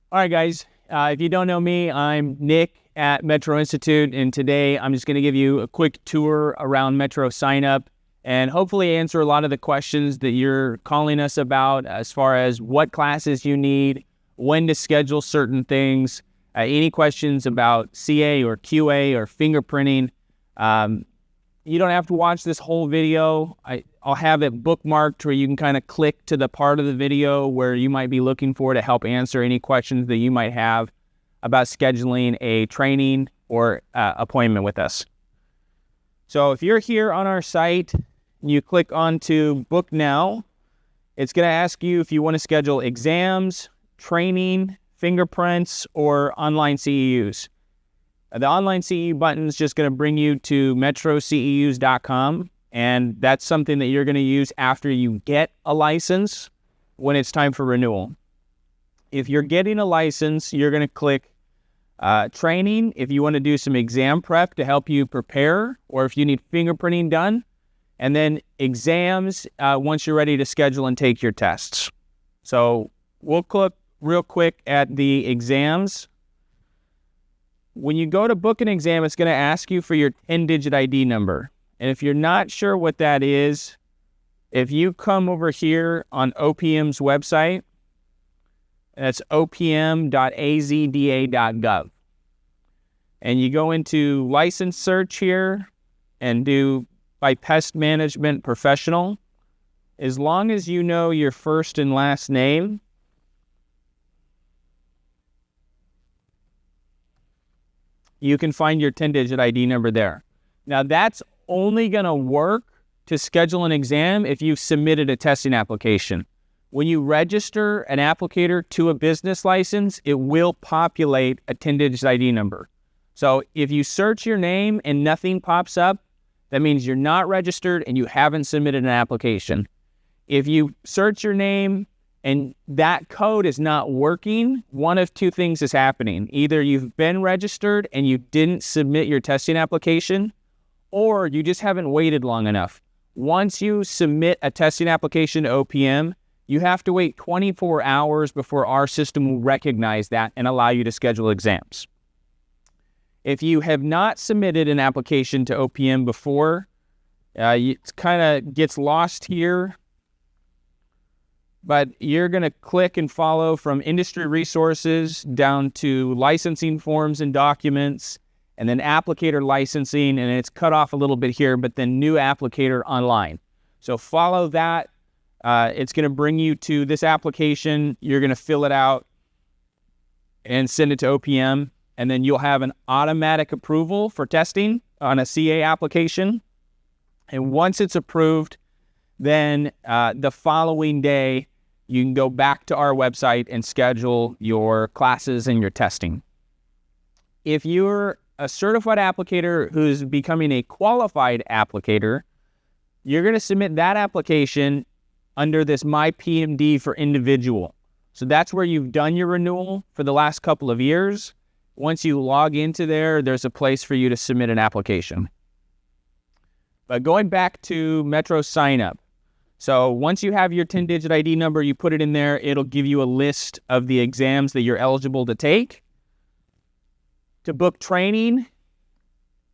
All right, guys. If you don't know me, I'm Nick at Metro Institute, and today I'm just going to give you a quick tour around Metro signup and hopefully answer a lot of the questions that you're calling us about as far as what classes you need, when to schedule certain things, any questions about CA or QA or fingerprinting. You don't have to watch this whole video. I'll have it bookmarked where you can kind of click to the part of the video where you might be looking for to help answer any questions that you might have about scheduling a training or appointment with us. So if you're here on our site, you click onto Book Now, it's going to ask you if you want to schedule exams, training, fingerprints, or online CEUs. The online CEU button is just going to bring you to metroceus.com, and that's something that you're going to use after you get a license when it's time for renewal. If you're getting a license, you're going to click training if you want to do some exam prep to help you prepare, or if you need fingerprinting done, and then exams once you're ready to schedule and take your tests. So we'll click real quick at the exams. When you go to book an exam, it's going to ask you for your 10-digit ID number. And if you're not sure what that is, if you come over here on OPM's website, that's opm.azda.gov. And you go into license search here and do by pest management professional. As long as you know your first and last name, you can find your 10-digit ID number there. Now, that's only going to work to schedule an exam if you've submitted a testing application. When you register an applicator to a business license, it will populate a 10-digit ID number. So if you search your name and nothing pops up, that means you're not registered and you haven't submitted an application. If you search your name and that code is not working, one of two things is happening. Either you've been registered and you didn't submit your testing application, or you just haven't waited long enough. Once you submit a testing application to OPM, you have to wait 24 hours before our system will recognize that and allow you to schedule exams. If you have not submitted an application to OPM before, it kind of gets lost here. But you're going to click and follow from industry resources down to licensing forms and documents, and then applicator licensing, and it's cut off a little bit here, but then new applicator online. So follow that. It's going to bring you to this application. You're going to fill it out and send it to OPM, and then you'll have an automatic approval for testing on a CA application. And once it's approved, then the following day, you can go back to our website and schedule your classes and your testing. If you're a certified applicator who's becoming a qualified applicator, you're going to submit that application under this My PMD for individual. So that's where you've done your renewal for the last couple of years. Once you log into there, there's a place for you to submit an application. But going back to Metro signup. So once you have your 10-digit ID number, you put it in there, it'll give you a list of the exams that you're eligible to take. To book training,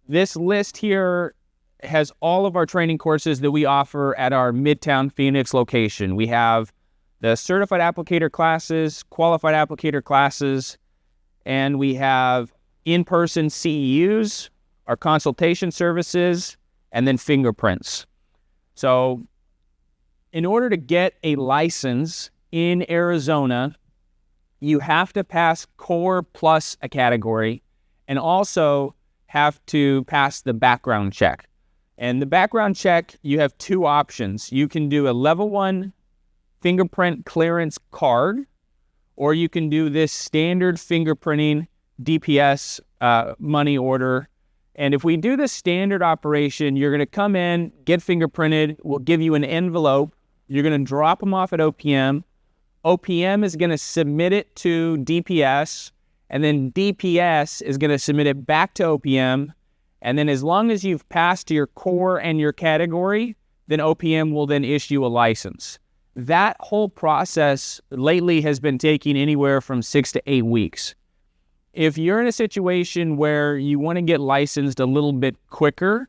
this list here has all of our training courses that we offer at our Midtown Phoenix location. We have the Certified Applicator classes, Qualified Applicator classes, and we have in-person CEUs, our consultation services, and then fingerprints. So in order to get a license in Arizona, you have to pass Core Plus a category and also have to pass the background check. And the background check, you have two options. You can do a level 1 fingerprint clearance card, or you can do this standard fingerprinting DPS money order. And if we do the standard operation, you're going to come in, get fingerprinted. We'll give you an envelope. You're going to drop them off at OPM. OPM is going to submit it to DPS, and then DPS is going to submit it back to OPM. And then as long as you've passed your core and your category, then OPM will then issue a license. That whole process lately has been taking anywhere from 6 to 8 weeks. If you're in a situation where you want to get licensed a little bit quicker,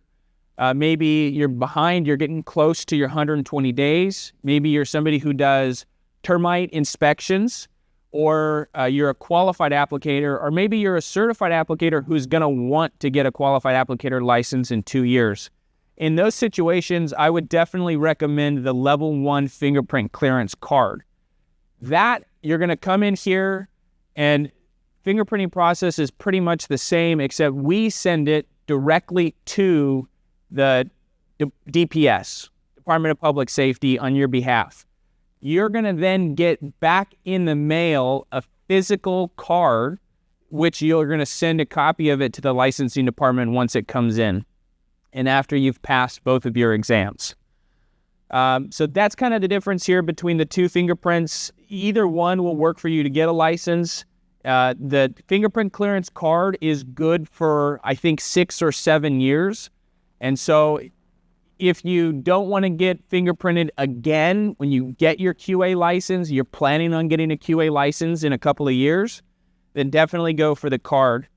maybe you're behind, you're getting close to your 120 days. Maybe you're somebody who does termite inspections, or you're a qualified applicator, or maybe you're a certified applicator who's going to want to get a qualified applicator license in 2 years. In those situations, I would definitely recommend the level 1 fingerprint clearance card. That, you're going to come in here, and fingerprinting process is pretty much the same, except we send it directly to the DPS, Department of Public Safety, on your behalf. You're going to then get back in the mail a physical card, which you're going to send a copy of it to the licensing department once it comes in, and after you've passed both of your exams. So that's kind of the difference here between the two fingerprints. Either one will work for you to get a license. The fingerprint clearance card is good for, I think, 6 or 7 years. And so if you don't want to get fingerprinted again when you get your QA license, you're planning on getting a QA license in a couple of years, then definitely go for the card.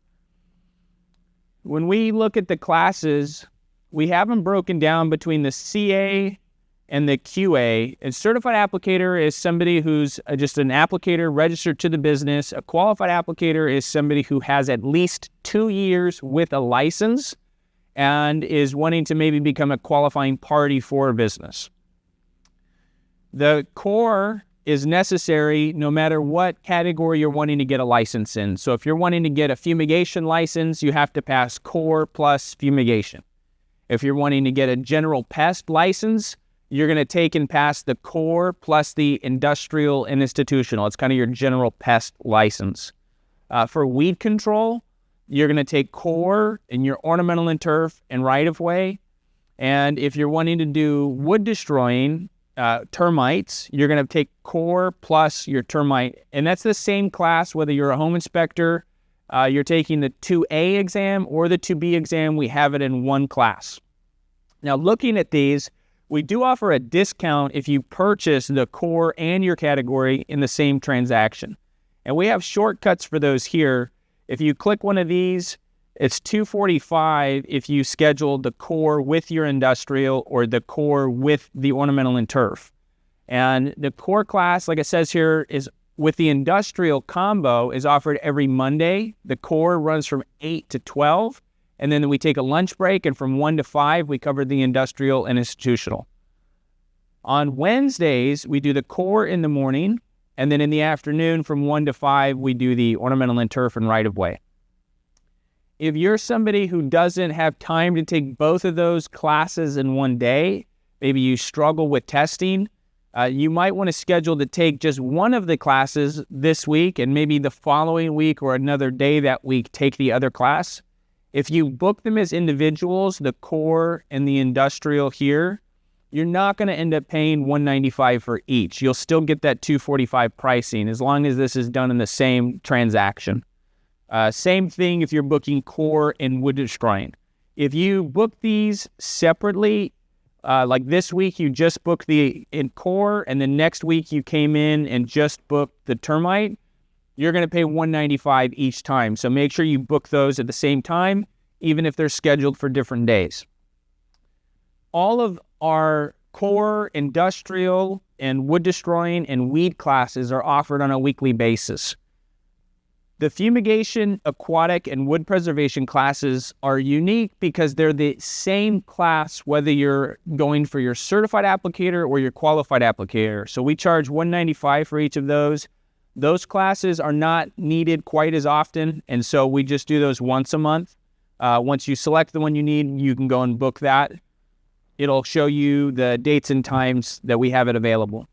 When we look at the classes, we have them broken down between the CA and the QA. A certified applicator is somebody who's just an applicator registered to the business. A qualified applicator is somebody who has at least 2 years with a license and is wanting to maybe become a qualifying party for a business. The core is necessary no matter what category you're wanting to get a license in. So if you're wanting to get a fumigation license, you have to pass core plus fumigation. If you're wanting to get a general pest license, you're going to take and pass the core plus the industrial and institutional. It's kind of your general pest license. For weed control, you're going to take core in your ornamental and turf and right-of-way. And if you're wanting to do wood destroying, termites, you're going to take core plus your termite. And that's the same class whether you're a home inspector, you're taking the 2A exam or the 2B exam. We have it in one class. Now, looking at these, we do offer a discount if you purchase the core and your category in the same transaction. And we have shortcuts for those here. If you click one of these, it's $245 if you schedule the core with your industrial or the core with the ornamental and turf. And the core class, like it says here, is with the industrial combo is offered every Monday. The core runs from 8 to 12. And then we take a lunch break, and from 1 to 5, we cover the industrial and institutional. On Wednesdays, we do the core in the morning, and then in the afternoon from 1 to 5, we do the ornamental and turf and right-of-way. If you're somebody who doesn't have time to take both of those classes in one day, maybe you struggle with testing, you might want to schedule to take just one of the classes this week, and maybe the following week or another day that week, take the other class. If you book them as individuals, the core and the industrial here, you're not going to end up paying $195 for each. You'll still get that $245 pricing as long as this is done in the same transaction. Same thing if you're booking core and wood destroying. If you book these separately, like this week you just booked the in core, and then next week you came in and just booked the termite, you're going to pay $195 each time. So make sure you book those at the same time, even if they're scheduled for different days. All of our core, industrial, and wood destroying and weed classes are offered on a weekly basis. The fumigation, aquatic, and wood preservation classes are unique because they're the same class whether you're going for your certified applicator or your qualified applicator. So we charge $195 for each of those. Those classes are not needed quite as often, and so we just do those once a month. Once you select the one you need, you can go and book that. It'll show you the dates and times that we have it available.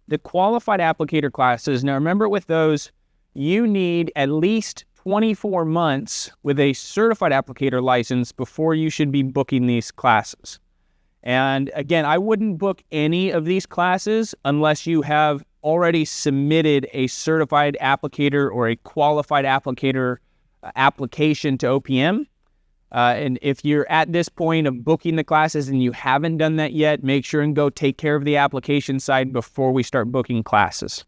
The qualified applicator classes, now remember with those, you need at least 24 months with a certified applicator license before you should be booking these classes. And again, I wouldn't book any of these classes unless you have already submitted a certified applicator or a qualified applicator application to OPM. And if you're at this point of booking the classes and you haven't done that yet, make sure and go take care of the application side before we start booking classes.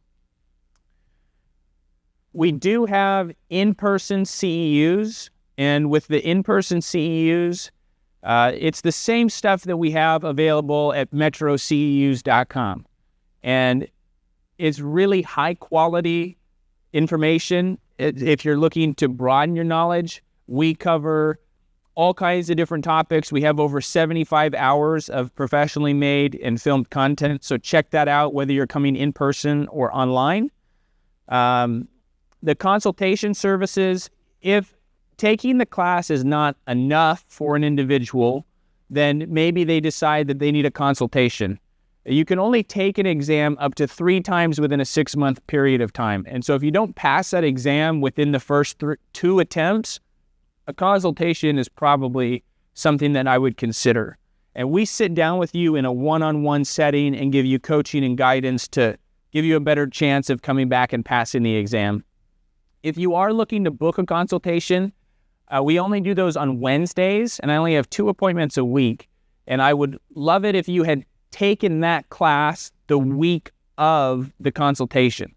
We do have in-person CEUs, and with the in-person CEUs, it's the same stuff that we have available at metroceus.com. And it's really high-quality information. If you're looking to broaden your knowledge, we cover all kinds of different topics. We have over 75 hours of professionally made and filmed content, so check that out whether you're coming in person or online. The consultation services, if taking the class is not enough for an individual, then maybe they decide that they need a consultation. You can only take an exam up to 3 times within a 6-month period of time. And so if you don't pass that exam within the first 2 attempts, a consultation is probably something that I would consider. And we sit down with you in a one-on-one setting and give you coaching and guidance to give you a better chance of coming back and passing the exam. If you are looking to book a consultation, we only do those on Wednesdays, and I only have 2 appointments a week. And I would love it if you had taken that class the week of the consultation.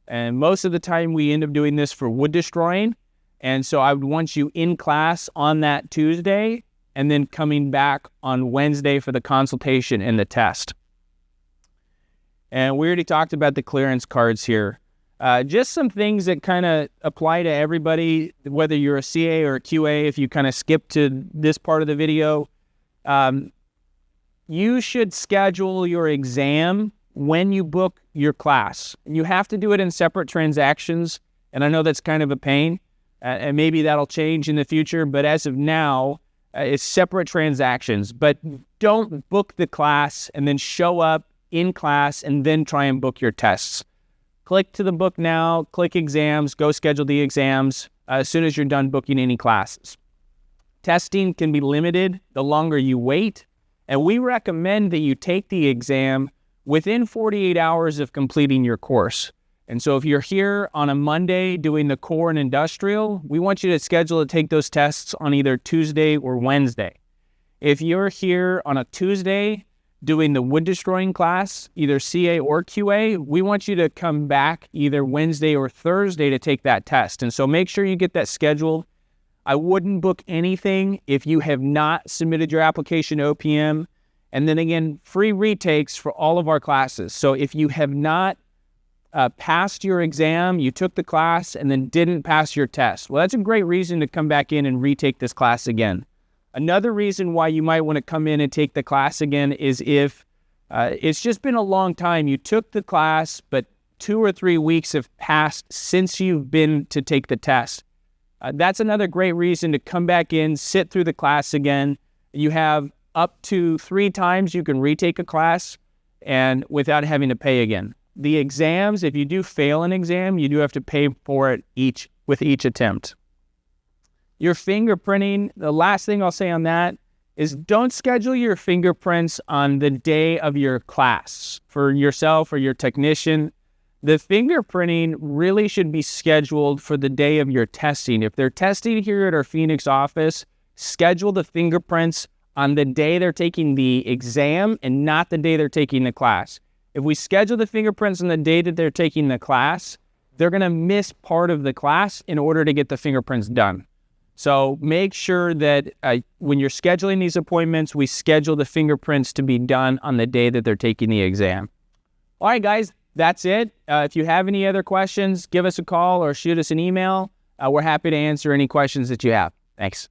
And most of the time we end up doing this for wood destroying. And so I would want you in class on that Tuesday and then coming back on Wednesday for the consultation and the test. And we already talked about the clearance cards here. Just some things that kind of apply to everybody, whether you're a CA or a QA. If you kind of skip to this part of the video, you should schedule your exam when you book your class. You have to do it in separate transactions, and I know that's kind of a pain, and maybe that'll change in the future, but as of now, it's separate transactions. But don't book the class and then show up in class and then try and book your tests. Click to the book now, click exams, go schedule the exams as soon as you're done booking any classes. Testing can be limited the longer you wait, and we recommend that you take the exam within 48 hours of completing your course. And so if you're here on a Monday doing the core and industrial, we want you to schedule to take those tests on either Tuesday or Wednesday. If you're here on a Tuesday doing the wood destroying class, either CA or QA, we want you to come back either Wednesday or Thursday to take that test. And so make sure you get that scheduled. I wouldn't book anything if you have not submitted your application to OPM. And then again, free retakes for all of our classes. So if you have not passed your exam, you took the class and then didn't pass your test, well, that's a great reason to come back in and retake this class again. Another reason why you might want to come in and take the class again is if it's just been a long time. You took the class, but 2 or 3 weeks have passed since you've been to take the test. That's another great reason to come back in, sit through the class again. You have up to 3 times you can retake a class and without having to pay again. The exams, if you do fail an exam, you do have to pay for it with each attempt. Your fingerprinting, the last thing I'll say on that is don't schedule your fingerprints on the day of your class for yourself or your technician. The fingerprinting really should be scheduled for the day of your testing. If they're testing here at our Phoenix office, schedule the fingerprints on the day they're taking the exam and not the day they're taking the class. If we schedule the fingerprints on the day that they're taking the class, they're going to miss part of the class in order to get the fingerprints done. So make sure that when you're scheduling these appointments, we schedule the fingerprints to be done on the day that they're taking the exam. All right, guys, that's it. If you have any other questions, give us a call or shoot us an email. We're happy to answer any questions that you have. Thanks.